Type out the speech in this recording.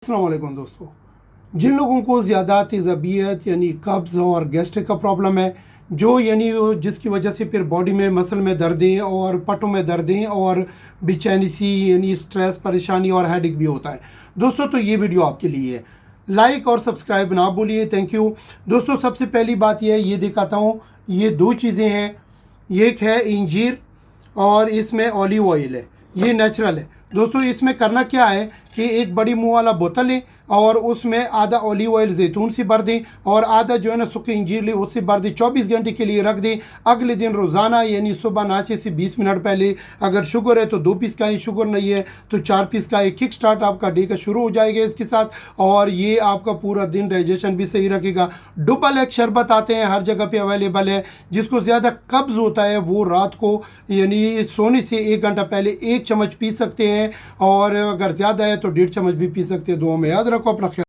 अस्सलाम वालेकुम दोस्तों। जिन लोगों को ज़्यादा तेज़ाबियत यानी कब्ज़ और गैस्ट्रिक का प्रॉब्लम है, जो यानी वो जिसकी वजह से फिर बॉडी में मसल में दर्दें और पटों में दर्दें और बेचैनी सी यानी स्ट्रेस परेशानी और हेडेक भी होता है दोस्तों, तो ये वीडियो आपके लिए है। लाइक और सब्सक्राइब ना भूलिए। थैंक यू दोस्तों। सबसे पहली बात यह है, ये दिखाता हूँ, ये दो चीज़ें हैं। एक है इंजीर और इसमें ऑलिव ऑयल है, ये नेचुरल है दोस्तों। इसमें करना क्या है कि एक बड़ी मुंह वाला बोतल लें और उसमें आधा ऑलिव ऑयल जैतून से भर दें और आधा जो है ना सूखी इंजीर ले उससे भर दें। 24 घंटे के लिए रख दें। अगले दिन रोज़ाना यानी सुबह नाश्ते से 20 मिनट पहले अगर शुगर है तो 2 पीस का है, शुगर नहीं है तो 4 पीस का है। किक स्टार्ट आपका डे का शुरू हो जाएगा इसके साथ, और ये आपका पूरा दिन डाइजेशन भी सही रखेगा। डबल एक शरबत आते हैं, हर जगह पे अवेलेबल है। जिसको ज़्यादा कब्ज़ होता है वो रात को यानी सोने से 1 घंटा पहले 1 चम्मच पी सकते हैं, और अगर ज़्यादा है तो 1.5 चम्मच भी पी सकते हैं। दुआ में याद रखो, अपना ख्याल।